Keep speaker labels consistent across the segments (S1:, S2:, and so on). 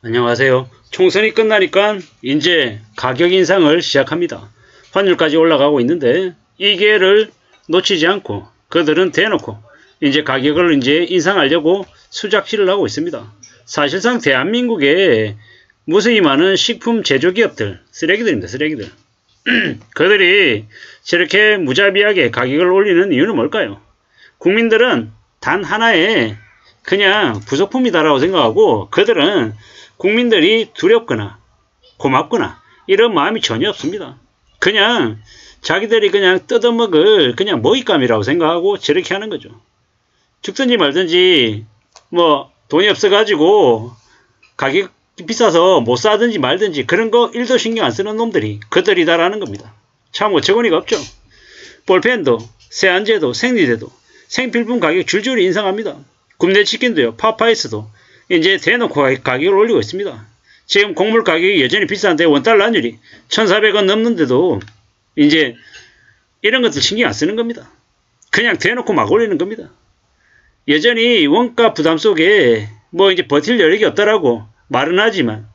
S1: 안녕하세요. 총선이 끝나니까 이제 가격 인상을 시작합니다. 환율까지 올라가고 있는데 이 기회를 놓치지 않고 그들은 대놓고 이제 가격을 이제 인상하려고 수작질을 하고 있습니다. 사실상 대한민국에 무수히 많은 식품 제조기업들, 쓰레기들입니다. 쓰레기들. 그들이 저렇게 무자비하게 가격을 올리는 이유는 뭘까요? 국민들은 단 하나의 그냥 부속품이다라고 생각하고 그들은 국민들이 두렵거나 고맙거나 이런 마음이 전혀 없습니다. 그냥 자기들이 그냥 뜯어먹을 그냥 먹잇감이라고 생각하고 저렇게 하는 거죠. 죽든지 말든지 뭐 돈이 없어가지고 가격 비싸서 못 사든지 말든지 그런 거 1도 신경 안 쓰는 놈들이 그들이다라는 겁니다. 참 어처구니가 없죠. 볼펜도 세안제도 생리대도 생필품 가격 줄줄이 인상합니다. 굽네 치킨도요. 파파이스도 이제 대놓고 가격을 올리고 있습니다. 지금 곡물 가격이 여전히 비싼데 원달러 환율이 1,400원 넘는데도 이제 이런 것들 신경 안 쓰는 겁니다. 그냥 대놓고 막 올리는 겁니다. 여전히 원가 부담 속에 뭐 이제 버틸 여력이 없다라고 말은 하지만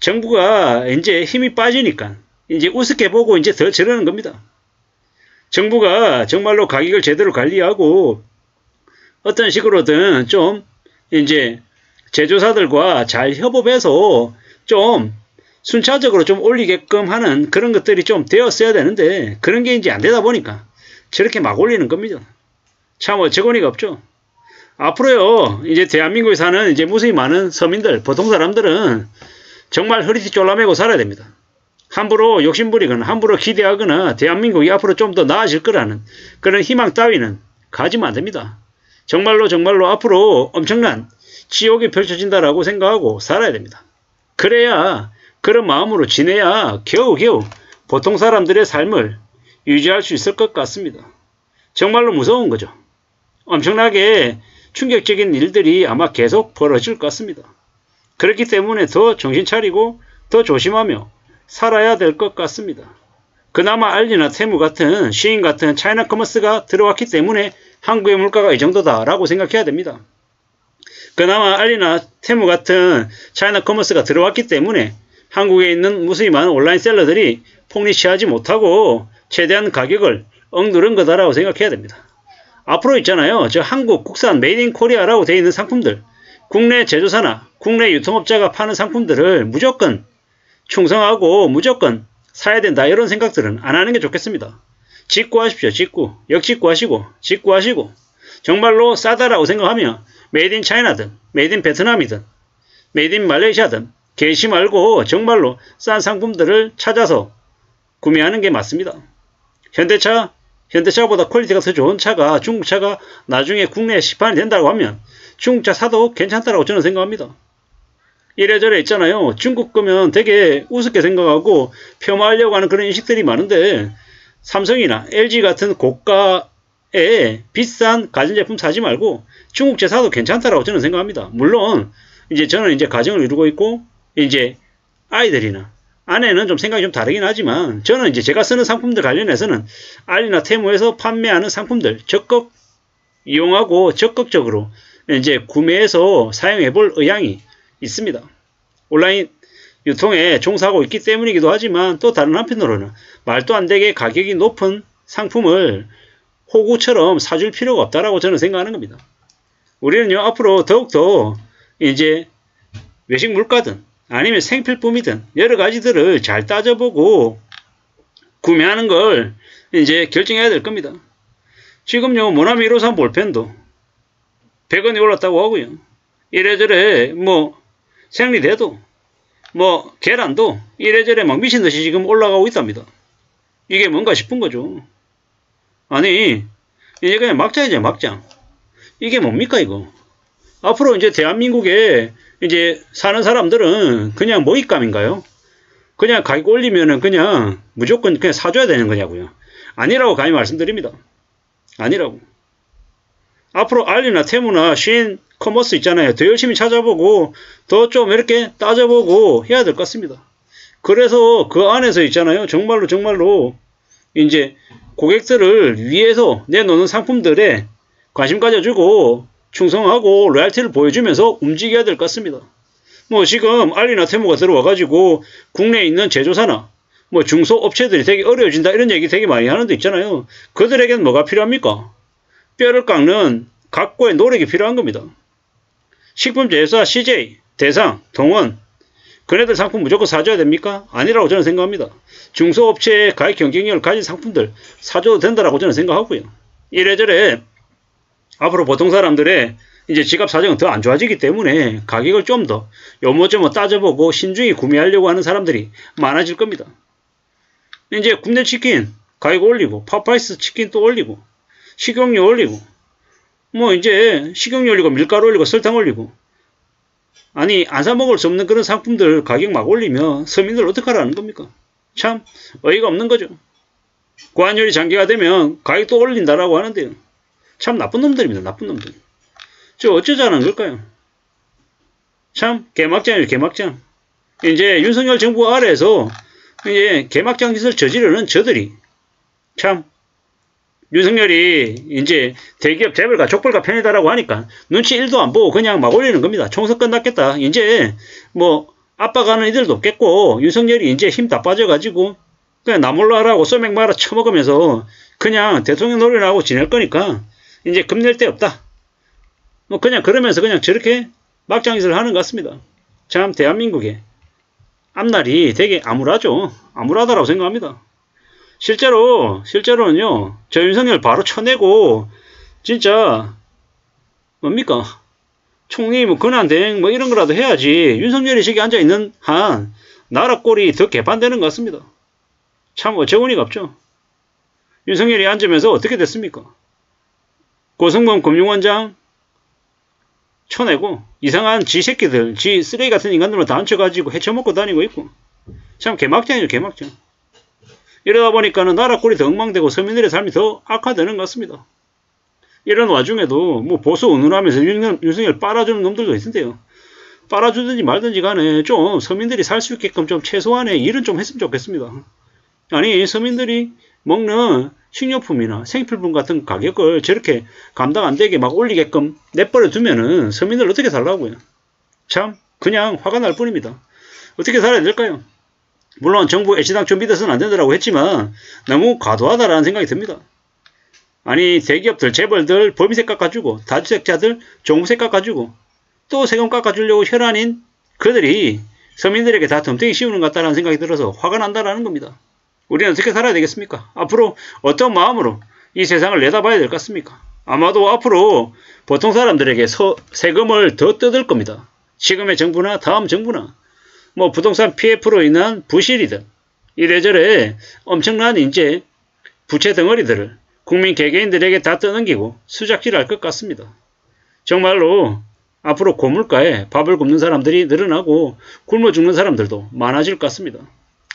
S1: 정부가 이제 힘이 빠지니까 이제 우습게 보고 이제 더 저러는 겁니다. 정부가 정말로 가격을 제대로 관리하고 어떤 식으로든 좀 이제 제조사들과 잘 협업해서 좀 순차적으로 좀 올리게끔 하는 그런 것들이 좀 되었어야 되는데 그런 게 이제 안 되다 보니까 저렇게 막 올리는 겁니다. 참 어처구니가 없죠. 앞으로요 이제 대한민국에 사는 이제 무수히 많은 서민들 보통 사람들은 정말 허리띠 졸라매고 살아야 됩니다. 함부로 욕심부리거나 함부로 기대하거나 대한민국이 앞으로 좀 더 나아질 거라는 그런 희망 따위는 가지면 안 됩니다. 정말로 앞으로 엄청난 지옥이 펼쳐진다라고 생각하고 살아야 됩니다. 그래야 그런 마음으로 지내야 겨우겨우 보통 사람들의 삶을 유지할 수 있을 것 같습니다. 정말로 무서운 거죠. 엄청나게 충격적인 일들이 아마 계속 벌어질 것 같습니다. 그렇기 때문에 더 정신 차리고 더 조심하며 살아야 될 것 같습니다. 그나마 알리나 테무 같은 시인 같은 차이나 커머스가 들어왔기 때문에 한국의 물가가 이 정도다라고 생각해야 됩니다. 그나마 알리나 테무 같은 차이나 커머스가 들어왔기 때문에 한국에 있는 무수히 많은 온라인 셀러들이 폭리취하지 못하고 최대한 가격을 억누른 거다라고 생각해야 됩니다. 앞으로 있잖아요. 저 한국 국산 메이드 인 코리아라고 되어 있는 상품들 국내 제조사나 국내 유통업자가 파는 상품들을 무조건 충성하고 무조건 사야 된다 이런 생각들은 안 하는 게 좋겠습니다. 직구하십시오. 직구. 역직구하시고 직구하시고 정말로 싸다라고 생각하면 메이드 인 차이나든 메이드 인 베트남이든 메이드 인 말레이시아든 개시 말고 정말로 싼 상품들을 찾아서 구매하는 게 맞습니다. 현대차보다 퀄리티가 더 좋은 차가 중국차가 나중에 국내에 시판이 된다고 하면 중국차 사도 괜찮다라고 저는 생각합니다. 이래저래 있잖아요. 중국 거면 되게 우습게 생각하고 폄하하려고 하는 그런 인식들이 많은데 삼성이나 LG 같은 고가의 비싼 가전제품 사지 말고 중국제 사도 괜찮다라고 저는 생각합니다. 물론 이제 저는 이제 가정을 이루고 있고 이제 아이들이나 아내는 좀 생각이 좀 다르긴 하지만 저는 이제 제가 쓰는 상품들 관련해서는 알리나 테무에서 판매하는 상품들 적극 이용하고 적극적으로 이제 구매해서 사용해 볼 의향이 있습니다. 온라인 유통에 종사하고 있기 때문이기도 하지만 또 다른 한편으로는 말도 안 되게 가격이 높은 상품을 호구처럼 사줄 필요가 없다라고 저는 생각하는 겁니다. 우리는요 앞으로 더욱더 이제 외식 물가든 아니면 생필품이든 여러 가지들을 잘 따져보고 구매하는 걸 이제 결정해야 될 겁니다. 지금요 모나미 153 볼펜도 100원이 올랐다고 하고요. 이래저래 뭐 생리대도 뭐 계란도 이래저래 막 미친듯이 지금 올라가고 있답니다. 이게 뭔가 싶은 거죠. 아니 이제 그냥 막장이죠 막장. 이게 뭡니까 이거. 앞으로 이제 대한민국에 이제 사는 사람들은 그냥 먹잇감인가요? 그냥 가격 올리면은 그냥 무조건 그냥 사줘야 되는 거냐고요. 아니라고 감히 말씀드립니다. 아니라고. 앞으로 알리나 테무나 쉰 커머스 있잖아요. 더 열심히 찾아보고 더 좀 이렇게 따져보고 해야 될 것 같습니다. 그래서 그 안에서 있잖아요. 정말로 이제 고객들을 위해서 내놓는 상품들에 관심 가져주고 충성하고 로얄티를 보여주면서 움직여야 될 것 같습니다. 뭐 지금 알리나 테무가 들어와가지고 국내에 있는 제조사나 뭐 중소업체들이 되게 어려워진다 이런 얘기 되게 많이 하는 데 있잖아요. 그들에게는 뭐가 필요합니까? 뼈를 깎는 각고의 노력이 필요한 겁니다. 식품제조사 CJ, 대상, 동원 그네들 상품 무조건 사줘야 됩니까? 아니라고 저는 생각합니다. 중소업체의 가입 경쟁력을 가진 상품들 사줘도 된다라고 저는 생각하고요. 이래저래 앞으로 보통 사람들의 이제 지갑 사정은 더 안 좋아지기 때문에 가격을 좀 더 요모조모 따져보고 신중히 구매하려고 하는 사람들이 많아질 겁니다. 이제 굽네 치킨 가격 올리고 파파이스 치킨 또 올리고 식용유 올리고 뭐 이제 식용유 올리고 밀가루 올리고 설탕 올리고 아니 안 사 먹을 수 없는 그런 상품들 가격 막 올리면 서민들 어떡하라는 겁니까? 참 어이가 없는 거죠. 고환율이 장기화 되면 가격도 올린다라고 하는데요. 참 나쁜 놈들입니다. 나쁜 놈들. 저 어쩌자는 걸까요? 참 개막장이에요. 개막장. 이제 윤석열 정부 아래에서 이제 개막장 짓을 저지르는 저들이 참 윤석열이 이제 대기업 재벌가 족벌가 편이다라고 하니까 눈치 1도 안 보고 그냥 막 올리는 겁니다. 총선 끝났겠다. 이제 뭐 압박하는 이들도 없겠고 윤석열이 이제 힘 다 빠져가지고 그냥 나 몰라 하라고 소맥 말아 처먹으면서 그냥 대통령 노래를 하고 지낼 거니까 이제 겁낼 데 없다. 뭐 그냥 그러면서 그냥 저렇게 막장짓을 하는 것 같습니다. 참 대한민국의 앞날이 되게 암울하죠. 암울하다라고 생각합니다. 실제로는요, 저 윤석열 바로 쳐내고, 진짜, 뭡니까? 총리, 뭐, 권한대행, 뭐, 이런 거라도 해야지, 윤석열이 저기 앉아있는 한, 나라 꼴이 더 개판되는 것 같습니다. 참 어처구니가 없죠. 윤석열이 앉으면서 어떻게 됐습니까? 고승범 금융원장 쳐내고, 이상한 지 새끼들, 지 쓰레기 같은 인간들만 다 앉혀가지고 헤쳐먹고 다니고 있고, 참 개막장이죠, 개막장. 이러다 보니까는 나라 꼴이 더 엉망되고 서민들의 삶이 더 악화되는 것 같습니다. 이런 와중에도 뭐 보수 운운하면서 윤석열 빨아주는 놈들도 있던데요. 빨아주든지 말든지 간에 좀 서민들이 살 수 있게끔 좀 최소한의 일은 좀 했으면 좋겠습니다. 아니 서민들이 먹는 식료품이나 생필품 같은 가격을 저렇게 감당 안 되게 막 올리게끔 내버려 두면은 서민들 어떻게 살라고요? 참 그냥 화가 날 뿐입니다. 어떻게 살아야 될까요? 물론 정부 애시당초 믿어서는 안 된다고 했지만 너무 과도하다라는 생각이 듭니다. 아니 대기업들 재벌들 법인세 깎아주고 다주택자들 종부세 깎아주고 또 세금 깎아주려고 혈안인 그들이 서민들에게 다 덤탱이 씌우는 것 같다는 생각이 들어서 화가 난다라는 겁니다. 우리는 어떻게 살아야 되겠습니까? 앞으로 어떤 마음으로 이 세상을 내다봐야 될 것 같습니까? 아마도 앞으로 보통 사람들에게 세금을 더 뜯을 겁니다. 지금의 정부나 다음 정부나 뭐 부동산 PF로 인한 부실이든 이래저래 엄청난 이제 부채 덩어리들을 국민 개개인들에게 다 떠넘기고 수작질할 것 같습니다. 정말로 앞으로 고물가에 밥을 굶는 사람들이 늘어나고 굶어 죽는 사람들도 많아질 것 같습니다.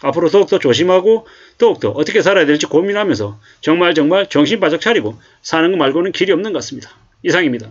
S1: 앞으로 더욱더 조심하고 더욱더 어떻게 살아야 될지 고민하면서 정말 정신 바짝 차리고 사는 것 말고는 길이 없는 것 같습니다. 이상입니다.